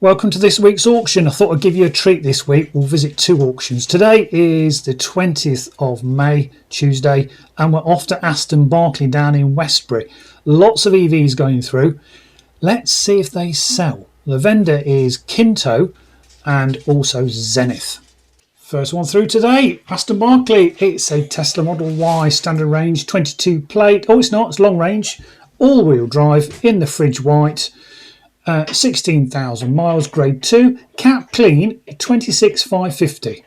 Welcome to this week's auction. I thought I'd give you a treat this week. We'll visit two auctions. Today is the 20th of May, Tuesday, and we're off to Aston Barclay down in Westbury. Lots of EVs going through. Let's see if they sell. The vendor is 𝐷𝐿 and also Zenith. First one through today, Aston Barclay. It's a Tesla Model Y standard range, 22 plate. Oh, it's not, it's long range. All-wheel drive in the fridge white. 16,000 miles, grade 2, cap clean, 26,550.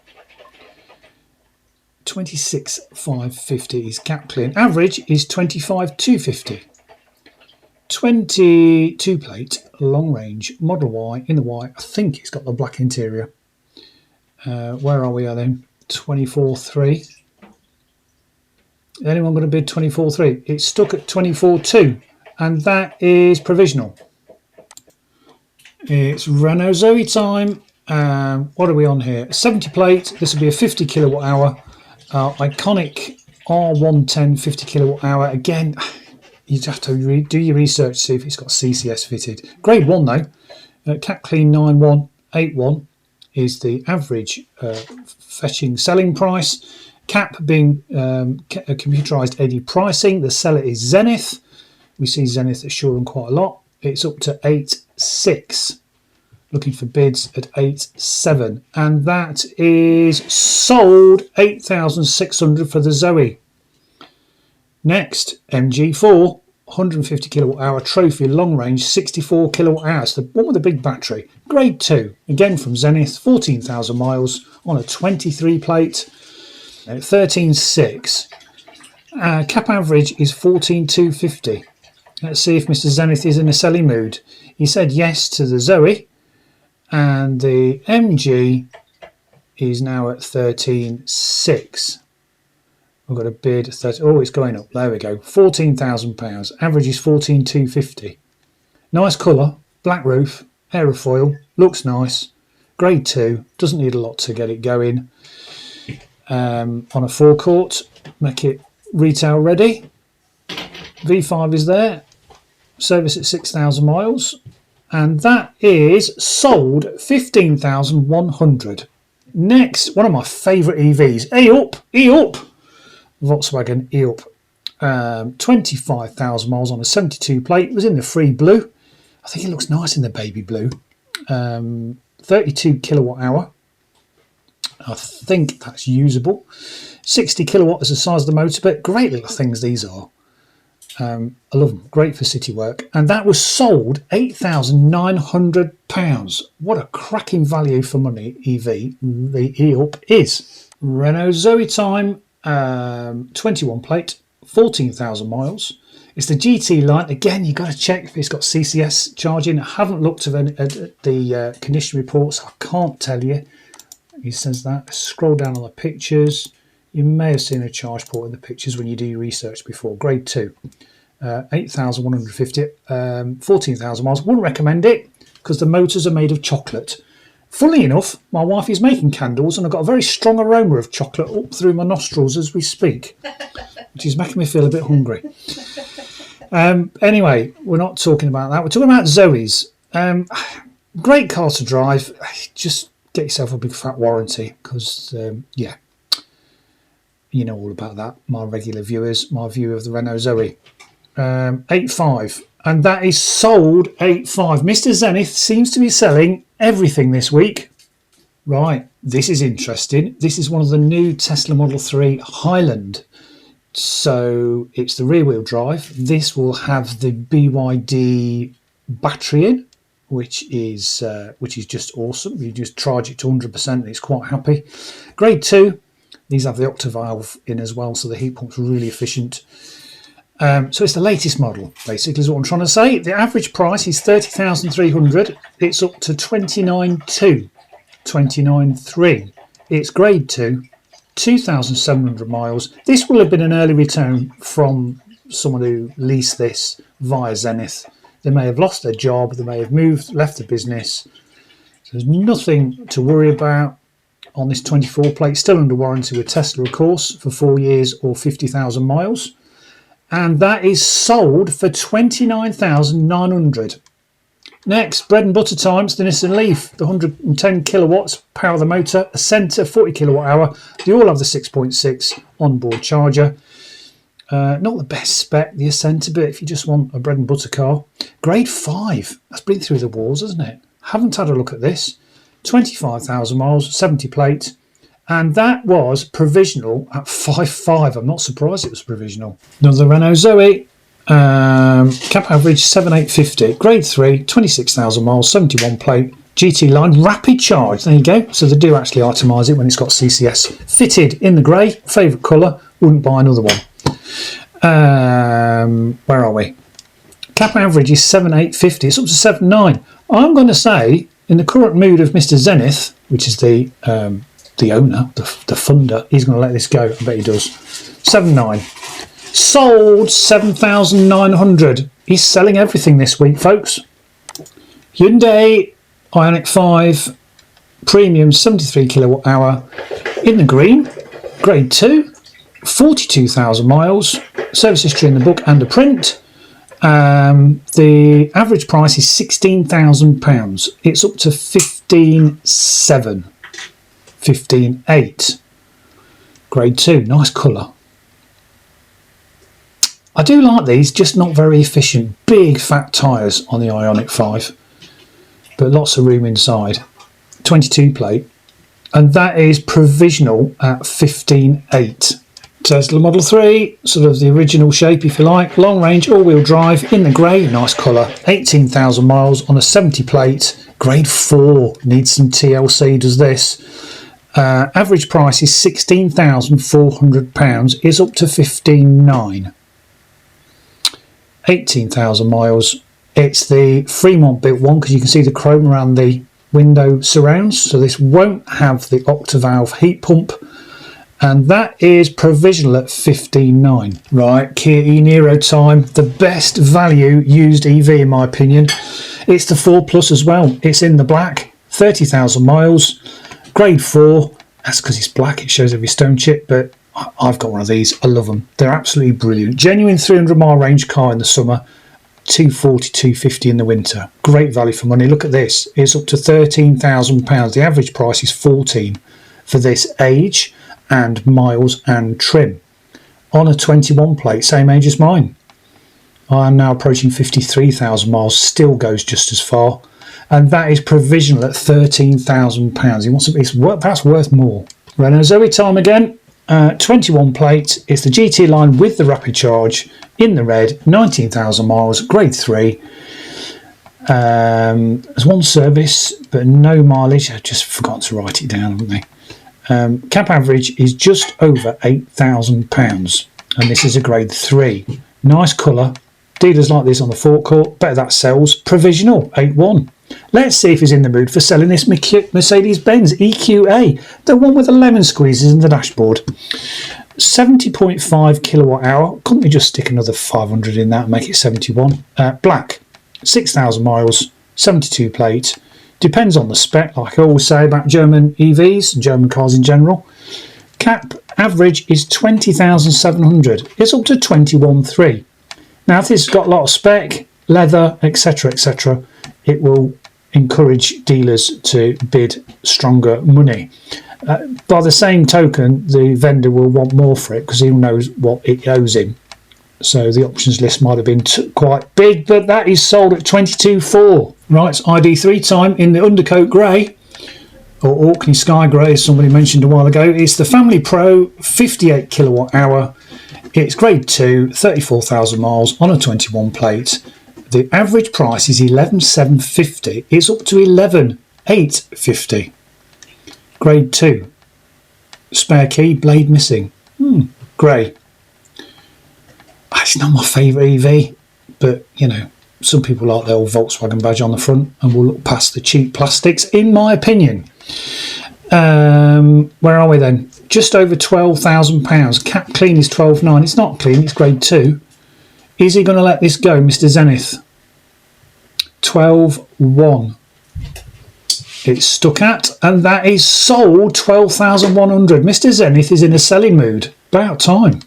26,550 is cap clean. Average is 25,250. 22 plate, long range, Model Y in the white. I think it's got the black interior. Where are we then? 24.3. Anyone going to bid 24.3? It's stuck at 24.2, and that is provisional. It's Renault Zoe time. What are we on here? 70 plate. This will be a 50 kilowatt hour. Iconic R110 50 kilowatt hour. Again, you have to do your research to see if it's got CCS fitted. Grade 1 though. Cap clean 9181 is the average fetching selling price. Cap being computerized AD pricing. The seller is Zenith. We see Zenith at Shoreham quite a lot. It's up to 8.6. Looking for bids at 8.7, and that is sold 8,600 for the Zoe. Next, MG4 150 kilowatt hour trophy long range, 64 kilowatt hours. The one with the big battery, grade 2, again from Zenith, 14,000 miles on a 23 plate, 13.6. Cap average is 14,250. Let's see if Mr. Zenith is in a selling mood. He said yes to the Zoe, and the MG is now at 13.6. We've got a bid. 30, oh, it's going up. There we go. £14,000. Average is 14,250. Nice colour, black roof, aerofoil, looks nice. Grade 2, doesn't need a lot to get it going. On a forecourt, make it retail ready. V5 is there. Service at 6,000 miles, and that is sold 15,100. Next, one of my favourite EVs, 𝐸 Volkswagen 𝐸. 25,000 miles on a 72 plate. It was in the free blue. I think it looks nice in the baby blue. 32 kilowatt hour. I think that's usable. 60 kilowatt is the size of the motor, but great little things these are. I love them. Great for city work. And that was sold £8,900. What a cracking value for money EV the 𝐸 is. Renault Zoe time, 21 plate, 14,000 miles. It's the GT line. Again, you've got to check if it's got CCS charging. I haven't looked at the condition reports. I can't tell you. He says that. Scroll down on the pictures. You may have seen a charge port in the pictures when you do your research before. Grade 2, 8,150, 14,000 miles. Wouldn't recommend it because the motors are made of chocolate. Funnily enough, my wife is making candles and I've got a very strong aroma of chocolate up through my nostrils as we speak, which is making me feel a bit hungry. Anyway, we're not talking about that. We're talking about Zoes. Great car to drive. Just get yourself a big fat warranty because, yeah. You know all about that, my regular viewers, my view of the Renault Zoe. 8.5, and that is sold 8.5. Mr. Zenith seems to be selling everything this week. Right, this is interesting. This is one of the new Tesla Model 3 Highland. So it's the rear wheel drive. This will have the BYD battery in, which is just awesome. You just charge it to 100% and it's quite happy. Grade 2. These have the 𝐸𝐸 in as well, so the heat pump's really efficient. So it's the latest model, basically, is what I'm trying to say. The average price is 30,300. It's up to 29.2, 29.3. It's grade 2, 2,700 miles. This will have been an early return from someone who leased this via Zenith. They may have lost their job, they may have moved, left the business. So there's nothing to worry about. On this 24 plate, still under warranty with Tesla, of course, for 4 years or 50,000 miles. And that is sold for 29,900. Next, bread and butter times, the Nissan Leaf, the 110 kilowatts, power of the motor, a centre, 40 kilowatt hour. They all have the 6.6 onboard charger. Not the best spec, the Ascenta, but if you just want a bread and butter car. Grade 5, that's been through the walls, hasn't it? Haven't had a look at this. 25,000 miles, 70 plate. And that was provisional at 5.5. I'm not surprised it was provisional. Another Renault Zoe. Cap average 7,850. Grade 3, 26,000 miles, 71 plate. GT line, rapid charge. There you go. So they do actually itemise it when it's got CCS fitted in the grey. Favourite colour. Wouldn't buy another one. Where are we? Cap average is 7,850. It's up to 7,900. I'm going to say, in the current mood of Mr. Zenith, which is the owner, the funder, he's going to let this go. I bet he does. 7,900. Sold 7,900. He's selling everything this week, folks. Hyundai Ioniq 5 Premium 73 kilowatt hour in the green, grade 2, 42,000 miles, service history in the book and a print. The average price is £16,000. It's up to 15,700, 15,800. Grade 2, nice colour. I do like these, just not very efficient. Big fat tyres on the Ioniq 5, but lots of room inside. 22 plate, and that is provisional at 15,800. Tesla Model 3, sort of the original shape if you like. Long range, all-wheel drive in the grey, nice colour. 18,000 miles on a 70 plate. Grade 4, needs some TLC, does this. Average price is £16,400. Is up to 15,900. 18,000 miles. It's the Fremont built one because you can see the chrome around the window surrounds. So this won't have the octavalve heat pump. And that is provisional at 15,900. Right, Kia e-Niro time. The best value used EV in my opinion. It's the 4 Plus as well. It's in the black. 30,000 miles. Grade 4. That's because it's black. It shows every stone chip. But I've got one of these. I love them. They're absolutely brilliant. Genuine 300-mile range car in the summer. 240, 250 in the winter. Great value for money. Look at this. It's up to £13,000. The average price is 14 for this age and miles and trim. On a 21 plate, same age as mine. I'm now approaching 53,000 miles. Still goes just as far. And that is provisional at £13,000. He wants to, that's worth more. Renault Zoe time again. 21 plate. It's the GT line with the rapid charge in the red. 19,000 miles. Grade 3. There's one service, but no mileage. I just forgot to write it down, haven't they? Cap average is just over £8,000. And this is a grade 3. Nice colour. Dealers like this on the forecourt. Bet that sells. Provisional 8,100. Let's see if he's in the mood for selling this Mercedes-Benz EQA, the one with the lemon squeezes in the dashboard. 70.5 kilowatt hour. Couldn't we just stick another 500 in that and make it 71? Black, 6,000 miles, 72 plate. Depends on the spec, like I always say about German EVs and German cars in general. Cap average is 20,700. It's up to 21,300. Now, if this has got a lot of spec, leather, etc., etc., it will encourage dealers to bid stronger money. By the same token, the vendor will want more for it because he knows what it owes him. So the options list might have been quite big, but that is sold at 22,400. Right, it's ID3 time in the undercoat grey, or Orkney Sky Grey, as somebody mentioned a while ago. It's the Family Pro 58 kilowatt hour. It's grade 2, 34,000 miles on a 21 plate. The average price is 11,750. It's up to 11,850. Grade 2. Spare key, blade missing. Grey. It's not my favourite EV, but you know, some people like the old Volkswagen badge on the front and will look past the cheap plastics, in my opinion. Where are we then? Just over £12,000. Cap clean is 12,900. It's not clean, it's grade 2. Is he going to let this go, Mr. Zenith? 12,100. It's stuck at, and that is sold 12,100. Mr. Zenith is in a selling mood. About time.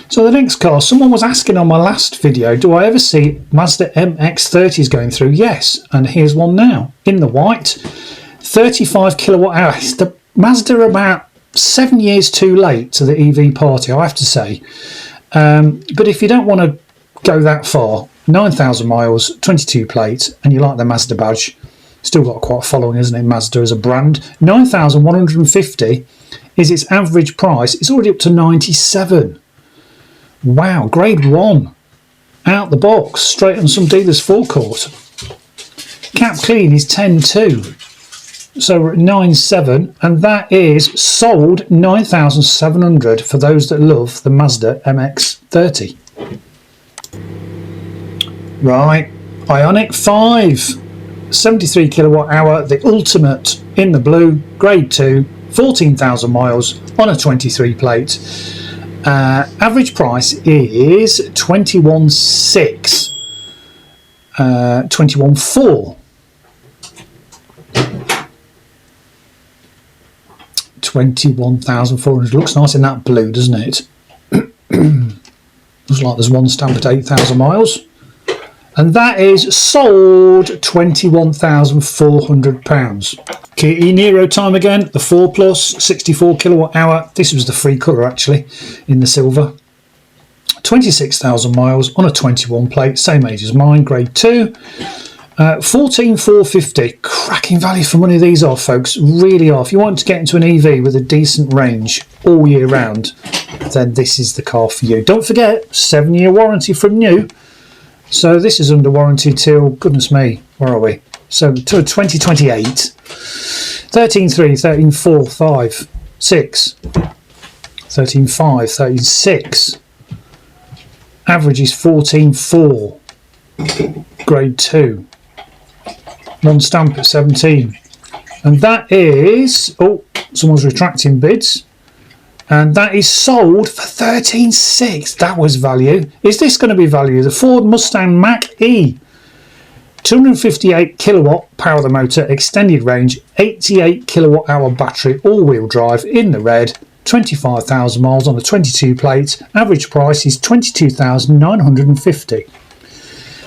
So the next car, someone was asking on my last video, do I ever see Mazda MX-30s going through? Yes, and here's one now in the white, 35 kilowatt hour. The Mazda are about 7 years too late to the EV party, I have to say. But if you don't want to go that far, 9,000 miles, 22 plate, and you like the Mazda badge, still got quite a following, isn't it, Mazda as a brand. 9,150 is its average price. It's already up to 97. Wow, grade 1, out the box, straight on some dealer's forecourt. Cap clean is 10.2, so we're at 9.7, and that is sold 9,700 for those that love the Mazda MX-30. Right, Ioniq 5, 73 kilowatt hour, the ultimate in the blue, grade 2, 14,000 miles on a 23 plate. Average price is 21,600, 21,400, 21,400. Looks nice in that blue, doesn't it? Looks like there's one stamp at 8,000 miles, and that is sold £21,400. Kia Niro time again, the 4 Plus, 64 kilowatt hour. This was the free colour actually, in the silver. 26,000 miles on a 21 plate, same age as mine, grade 2. 14,450. Cracking value for money these are, folks, really are. If you want to get into an EV with a decent range all year round, then this is the car for you. Don't forget, 7-year warranty from new. So this is under warranty till, goodness me, where are we? So to 2028. 13.3, 13.4, 5, 6, 13.5, 13.6. Average is 14.4. Grade 2. One stamp at 17. And that is, oh, someone's retracting bids. And that is sold for 13.6. That was value. Is this going to be value? The Ford Mustang Mach-E. 258 kilowatt power of the motor, extended range, 88 kilowatt hour battery, all-wheel drive in the red, 25,000 miles on a 22 plate. Average price is 22,950.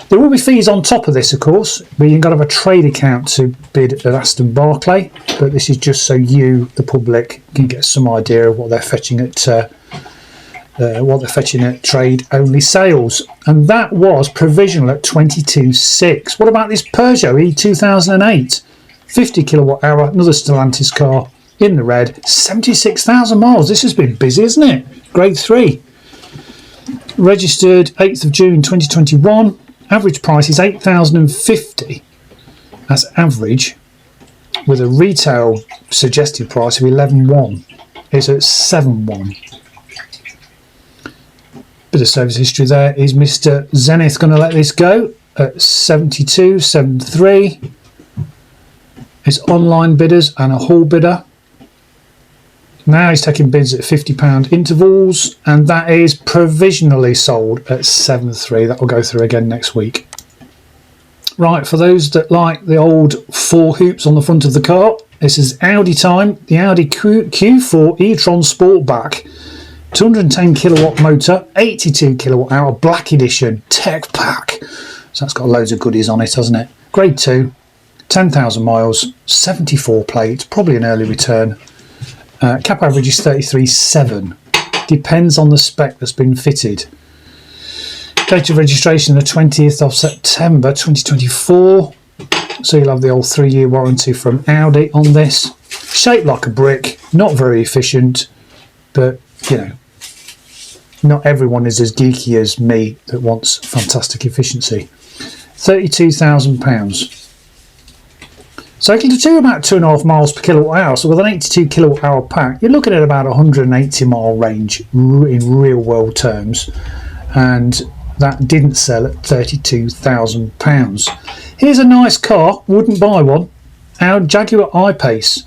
There will be fees on top of this, of course, but you've got to have a trade account to bid at Aston Barclay. But this is just so you, the public, can get some idea of what they're fetching at trade only sales. And that was provisional at 22.6. What about this Peugeot E 2008, 50 kilowatt hour, another Stellantis car in the red, 76,000 miles. This has been busy, isn't it? Grade 3. Registered 8th of June 2021. Average price is 8,050. That's average, with a retail suggested price of 11,100. It's at 7,100. Bit of service history there. Is Mr. Zenith going to let this go at 72, 73? It's online bidders and a hall bidder. Now he's taking bids at £50 intervals, and that is provisionally sold at 7.3. That will go through again next week. Right, for those that like the old 4 hoops on the front of the car, this is Audi time. The Audi Q4 e-tron Sportback, 210 kilowatt motor, 82 kilowatt hour, black edition, tech pack. So that's got loads of goodies on it, hasn't it? Grade 2, 10,000 miles, 74 plate, probably an early return. Cap average is 33.7. Depends on the spec that's been fitted. Date of registration the 20th of September 2024. So you'll have the old 3-year warranty from Audi on this. Shaped like a brick, not very efficient, but you know, not everyone is as geeky as me that wants fantastic efficiency. £32,000. So it can do about 2.5 miles per kilowatt hour. So with an 82 kilowatt hour pack, you're looking at about 180 mile range in real world terms. And that didn't sell at £32,000. Here's a nice car, wouldn't buy one. Our Jaguar I-Pace,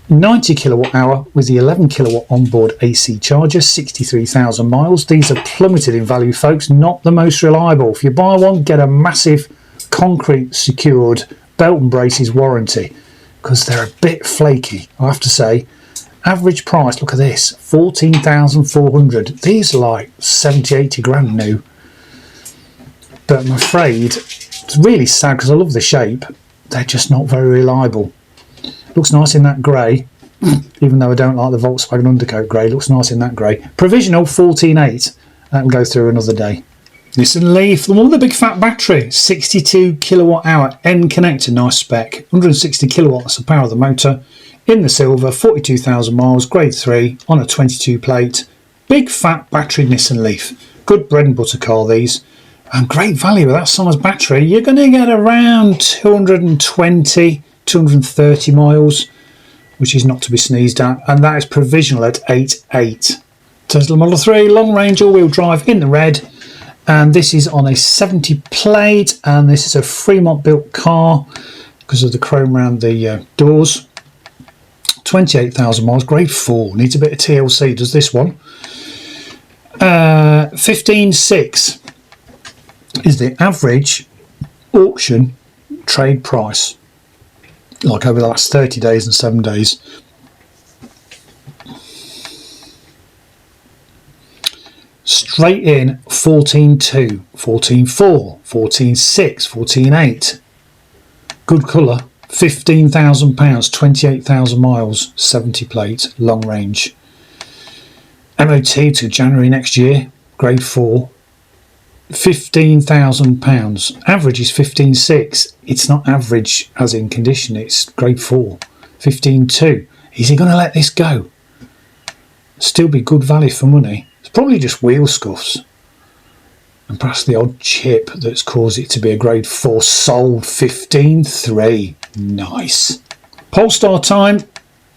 90 kilowatt hour with the 11 kilowatt onboard AC charger, 63,000 miles. These are plummeted in value, folks, not the most reliable. If you buy one, get a massive concrete secured belt and braces warranty, because they're a bit flaky, I have to say. Average price, look at this, 14,400. These are like 70, 80 grand new. But I'm afraid, it's really sad because I love the shape. They're just not very reliable. Looks nice in that grey, even though I don't like the Volkswagen undercoat grey. Looks nice in that grey. Provisional 14.8. That can go through another day. Nissan Leaf, the one with the big fat battery, 62 kilowatt hour end connector, nice spec, 160 kilowatts of power of the motor, in the silver, 42,000 miles, grade 3, on a 22 plate, big fat battery Nissan Leaf. Good bread and butter car these, and great value with that size battery. You're going to get around 220, 230 miles, which is not to be sneezed at, and that is provisional at 8.8. Tesla Model 3, long range all-wheel drive in the red. And this is on a 70 plate, and this is a Fremont built car because of the chrome around the doors. 28,000 miles, grade 4, needs a bit of TLC, does this one. 15.6 is the average auction trade price, like over the last 30 days and 7 days. Straight in 14.2, 14.4, 14.6, 14.8. Good colour. £15,000, 28,000 miles, 70 plate, long range. MOT to January next year, grade 4. £15,000. Average is 15.6. It's not average as in condition, it's grade 4. 15.2. Is he going to let this go? Still be good value for money. It's probably just wheel scuffs and perhaps the odd chip that's caused it to be a grade 4. Sold 15.3. Nice. Polestar time.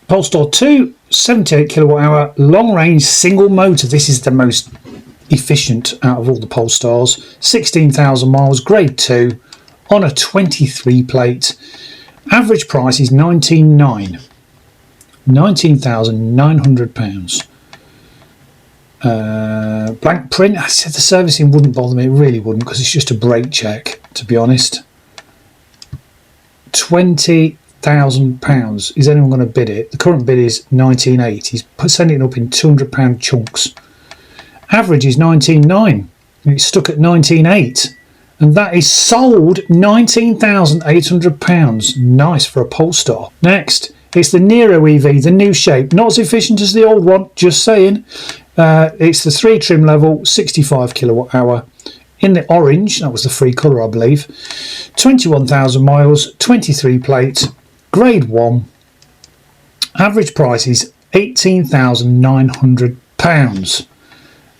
Polestar 2, 78 kilowatt hour, long range single motor. This is the most efficient out of all the Polestars. 16,000 miles, grade 2, on a 23 plate. Average price is £19,900. £19,900. Blank print. I said the servicing wouldn't bother me. It really wouldn't, because it's just a brake check, to be honest. £20,000. Is anyone going to bid it? The current bid is 19.8. He's sending it up in £200 chunks. Average is 19.9. It's stuck at 19.8, and that is sold £19,800. Nice for a Polestar. Next, it's the Nero EV, the new shape, not as efficient as the old one, just saying. It's the 3 trim level, 65 kilowatt hour, in the orange. That was the free colour, I believe. 21,000 miles, 23 plate, grade 1. Average price is £18,900.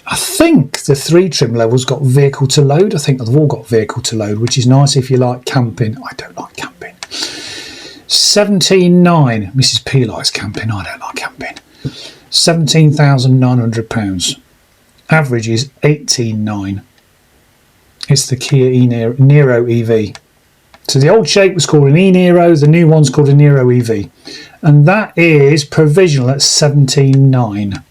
I think the 3 trim levels got vehicle to load. I think they've all got vehicle to load, which is nice if you like camping. I don't like camping. 17.9. Mrs. P likes camping. I don't like camping. £17,900. Average is 18.9. It's the Kia Nero EV. So the old shape was called an e-Nero, the new one's called a Nero EV. And that is provisional at 17.9.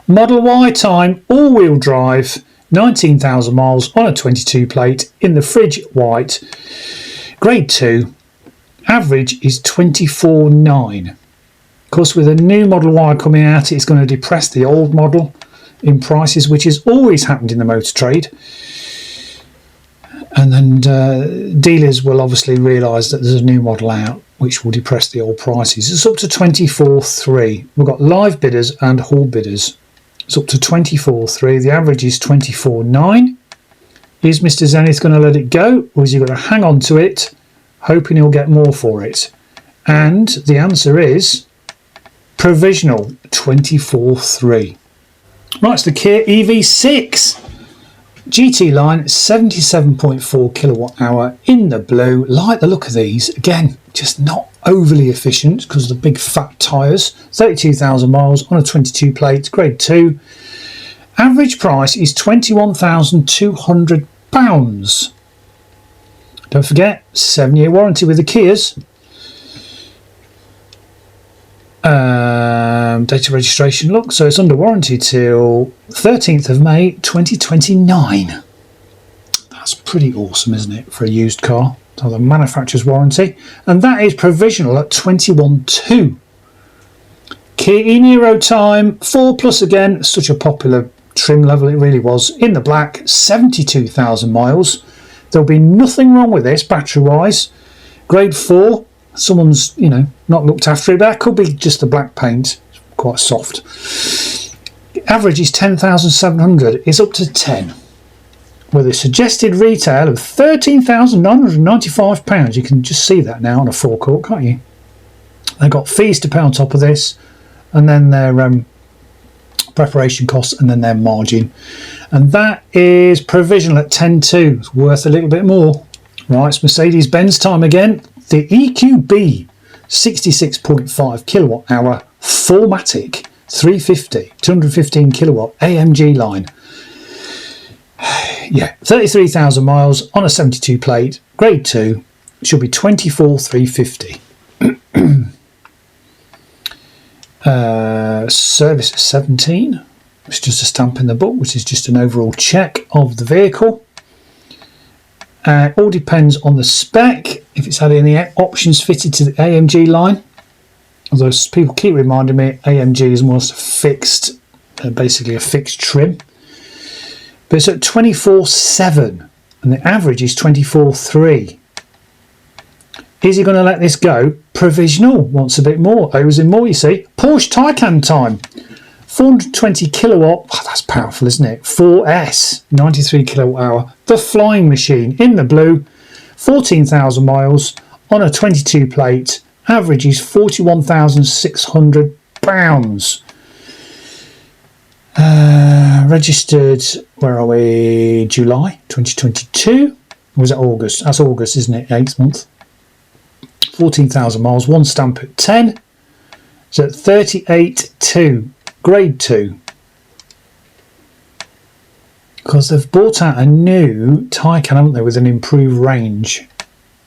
Model Y time, all-wheel drive, 19,000 miles, on a 22 plate, in the fridge white, grade 2. Average is 24.9. Of course, with a new Model Y coming out, it's going to depress the old model in prices, which has always happened in the motor trade. And then dealers will obviously realise that there's a new model out, which will depress the old prices. It's up to 24.3. We've got live bidders and hall bidders. It's up to 24.3. The average is 24.9. Is Mr. Zenith going to let it go, or is he going to hang on to it, hoping he'll get more for it? And the answer is provisional, 24.3. Right, it's the Kia EV6 GT line, 77.4 kilowatt hour, in the blue. Like the look of these. Again, just not overly efficient because of the big fat tyres. 32,000 miles, on a 22 plate, grade 2. Average price is £21,200. Don't forget, 7-year warranty with the Kias. Date of registration, look, so it's under warranty till 13th of May 2029. That's pretty awesome, isn't it, for a used car? So the manufacturer's warranty, and that is provisional at 21.2. Kia e-Niro time, 4 Plus again, such a popular trim level, it really was. In the black, 72,000 miles. There'll be nothing wrong with this battery-wise. Grade 4, someone's, you know, not looked after it, but that could be just the black paint, it's quite soft. Average is 10,700, it's up to 10. With a suggested retail of £13,995. You can just see that now on a forecourt, can't you? They've got fees to pay on top of this, and then their preparation costs, and then their margin. And that is provisional at 10.2. It's worth a little bit more. Right, it's Mercedes-Benz time again. The EQB 66.5 kilowatt hour 4MATIC 350 215 kilowatt AMG line. Yeah, 33,000 miles on a 72 plate, grade 2, should be 24,350. Service 17. It's just a stamp in the book, which is just an overall check of the vehicle. All depends on the spec, if it's had any options fitted to the AMG line. Although people keep reminding me AMG is more fixed, basically a fixed trim. But it's at 24.7 and the average is 24.3. Is he going to let this go? Provisional, wants a bit more, owes him more, you see. Porsche Taycan time, 420 kilowatt, oh, that's powerful, isn't it? 4S, 93 kilowatt hour, the flying machine in the blue, 14,000 miles on a 22 plate, average is £41,600. Registered, where are we? July 2022. Or was it August? That's August, isn't it? 8th month. 14,000 miles, one stamp at 10. It's at 38.2, grade 2. Because they've brought out a new Taycan, haven't they, with an improved range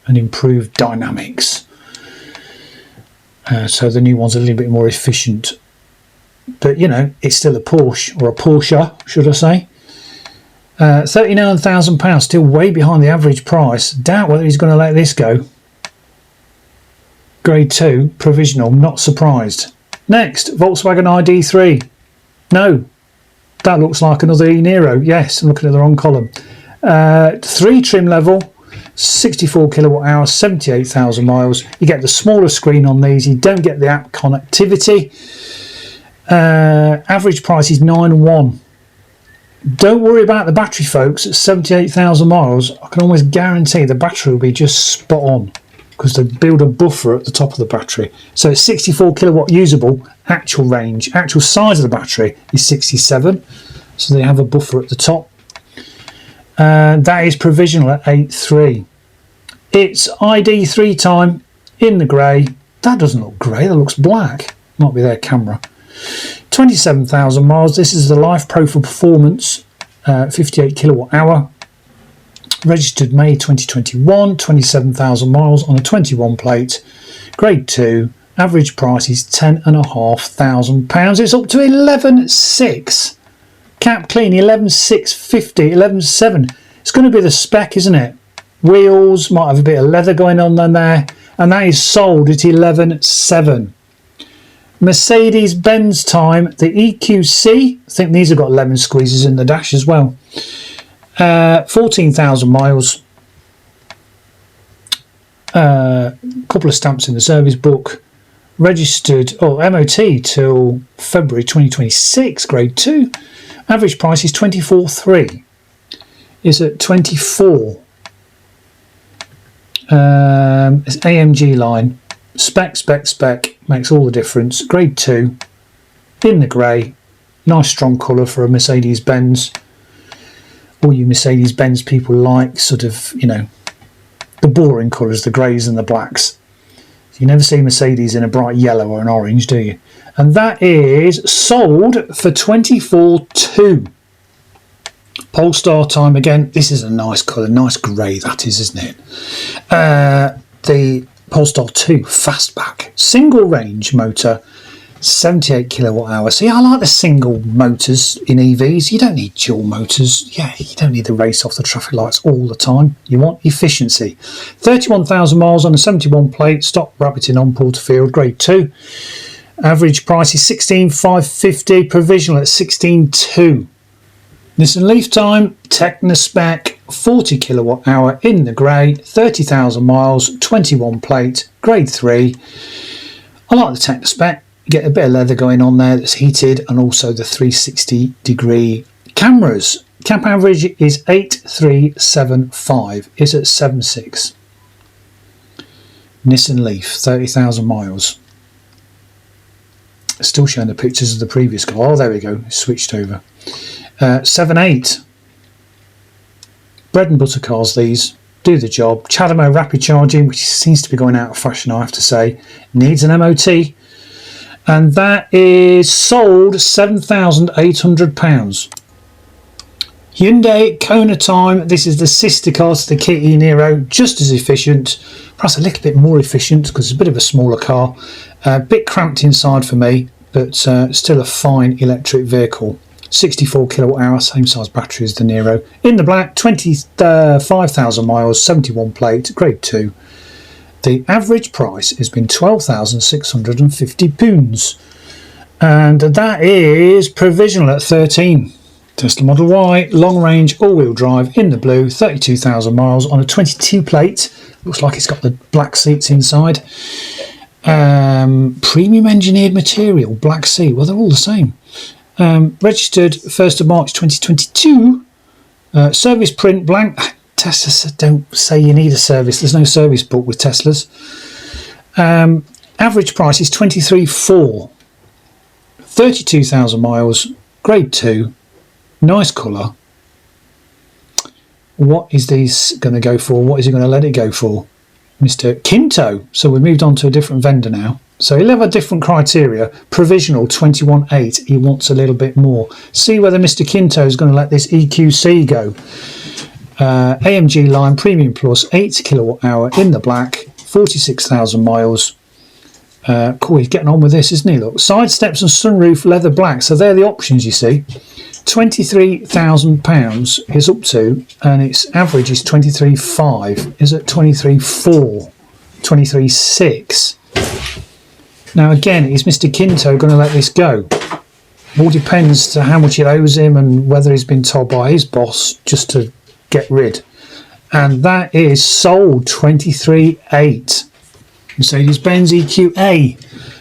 and improved dynamics. So the new one's a little bit more efficient. But, you know, it's still a Porsche, or a Porsche, should I say. £39,000, still way behind the average price. Doubt whether he's going to let this go. Grade 2, provisional, not surprised. Next, Volkswagen ID3. No, that looks like another e-Niro. Yes, I'm looking at the wrong column. 3 trim level, 64 kilowatt hours, 78,000 miles. You get the smaller screen on these. You don't get the app connectivity. Average price is 9.1. Don't worry about the battery, folks. At 78,000 miles, I can almost guarantee the battery will be just spot on, because they build a buffer at the top of the battery. So it's 64 kilowatt usable. Actual range, actual size of the battery is 67, so they have a buffer at the top. That is provisional at 8.3. It's ID3 time in the grey. That doesn't look grey, that looks black. Might be their camera. 27,000 miles. This is the Life Pro for Performance, 58 kilowatt hour. Registered May 2021, 27,000 miles on a 21 plate, grade 2. Average price is £10,500. It's up to 11.6. Cap clean 11.650, 11.7. It's going to be the spec, isn't it? Wheels might have a bit of leather going on there, and that is sold at 11.7. Mercedes-Benz time, the EQC. I think these have got lemon squeezes in the dash as well. 14,000 miles. Couple of stamps in the service book. Registered, MOT till February 2026, grade 2. Average price is 24.3. Is at 24. It's AMG line. Spec makes all the difference. Grade 2 in the grey. Nice strong colour for a Mercedes-Benz. All you Mercedes-Benz people like sort of, you know, the boring colours, the greys and the blacks. You never see Mercedes in a bright yellow or an orange, do you? And that is sold for 24.2. Polestar time again. This is a nice colour, nice grey that is, isn't it? The Polestar 2 Fastback, single range motor, 78 kilowatt hour. See, I like the single motors in EVs. You don't need dual motors. Yeah, you don't need to race off the traffic lights all the time. You want efficiency. 31,000 miles on a 71 plate, stock rabbiting on Porterfield, grade 2. Average price is 16,550, provisional at 16,200. Nissan Leaf time, Techno spec, 40 kilowatt hour in the grey, 30,000 miles, 21 plate, grade 3. I like the Techno spec. You get a bit of leather going on there that's heated, and also the 360-degree cameras. Cap average is 8,375. Is at 7.6. Nissan Leaf, 30,000 miles. Still showing the pictures of the previous car. Oh, there we go. Switched over. 7.8. Bread and butter cars, these. Do the job. CHAdeMO rapid charging, which seems to be going out of fashion, I have to say. Needs an MOT. And that is sold £7,800. Hyundai Kona time. This is the sister car to the Kia Niro. Just as efficient. Perhaps a little bit more efficient because it's a bit of a smaller car. A bit cramped inside for me, but still a fine electric vehicle. 64 kilowatt hour, same size battery as the Niro. In the black, 25,000 miles, 71 plate, grade 2. The average price has been £12,650, and that is provisional at 13. Tesla Model Y, long range, all-wheel drive in the blue, 32,000 miles on a 22 plate. Looks like it's got the black seats inside. Premium engineered material, black seat. Well, they're all the same. Registered 1st of March 2022. Service print blank. Teslas don't say you need a service. There's no service book with Teslas. Average price is 23,400. 32,000 miles. Grade 2. Nice colour. What is this going to go for? What is he going to let it go for? Mr. 𝐿𝐷𝐿. So we've moved on to a different vendor now. So he'll have a different criteria. Provisional 21,800. He wants a little bit more. See whether Mr. 𝐿𝐷𝐿 is going to let this EQC go. AMG line Premium Plus, 8 kilowatt hour in the black, 46,000 miles. Cool, he's getting on with this, isn't he? Look, side steps and sunroof leather black. So they're the options, you see. £23,000 is up to, and its average is 23,500. Is at 23,400, 23,600. Now again, is Mr. 𝐿𝐷𝐿 going to let this go? All depends to how much it owes him and whether he's been told by his boss just to get rid. And that is sold 23,800. Mercedes-Benz EQA,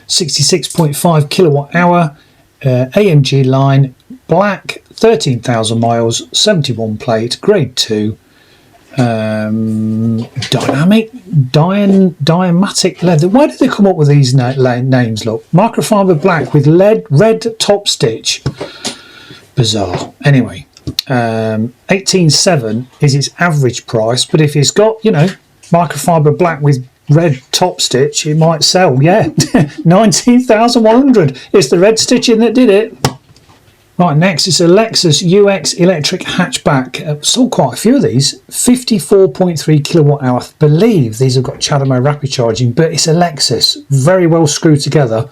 66.5 kilowatt hour, AMG line, black, 13,000 miles, 71 plate, grade 2. Diamatic leather. Why did they come up with these names? Look, microfiber black with red top stitch. Bizarre. Anyway, 18,700 is its average price, but if it's got, you know, microfiber black with red top stitch, it might sell. Yeah. 19,100. It's the red stitching that did it. Right, next it's a Lexus UX electric hatchback. Sold quite a few of these. 54.3 kilowatt hour. I believe these have got CHAdeMO rapid charging, but it's a Lexus. Very well screwed together.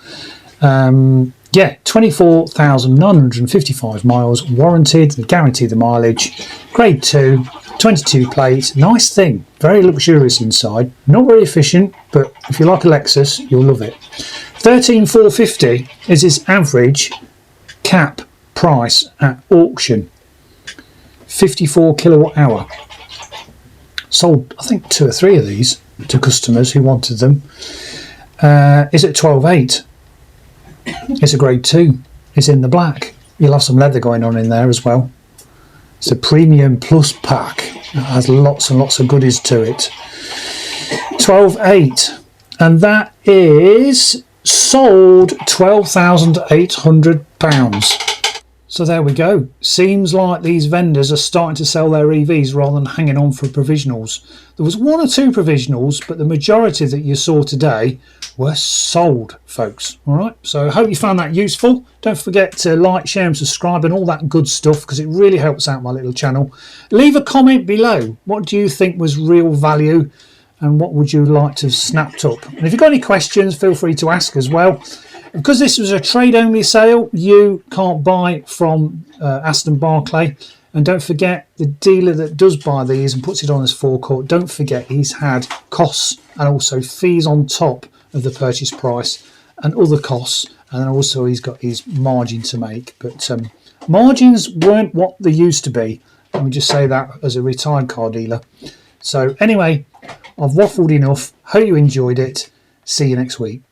Yeah, 24,955 miles. Warranted. They guarantee the mileage. Grade 2. 22 plate. Nice thing. Very luxurious inside. Not very efficient, but if you like a Lexus, you'll love it. 13,450 is its average cap price at auction. 54 kilowatt hour. Sold, I think, 2 or 3 of these to customers who wanted them. Is at 12,800. It's a grade 2. It's in the black. You'll have some leather going on in there as well. It's a premium plus pack. It has lots and lots of goodies to it. 12,800. And that is sold £12,800. So there we go. Seems like these vendors are starting to sell their EVs rather than hanging on for provisionals. There was 1 or 2 provisionals, but the majority that you saw today were sold, folks. All right. So I hope you found that useful. Don't forget to like, share and subscribe and all that good stuff, because it really helps out my little channel. Leave a comment below. What do you think was real value and what would you like to have snapped up? And if you've got any questions, feel free to ask as well. Because this was a trade-only sale, you can't buy from Aston Barclay. And don't forget, the dealer that does buy these and puts it on his forecourt, don't forget he's had costs and also fees on top of the purchase price. and other costs, and also he's got his margin to make. But margins weren't what they used to be. Let me just say that as a retired car dealer. So anyway, I've waffled enough. Hope you enjoyed it. See you next week.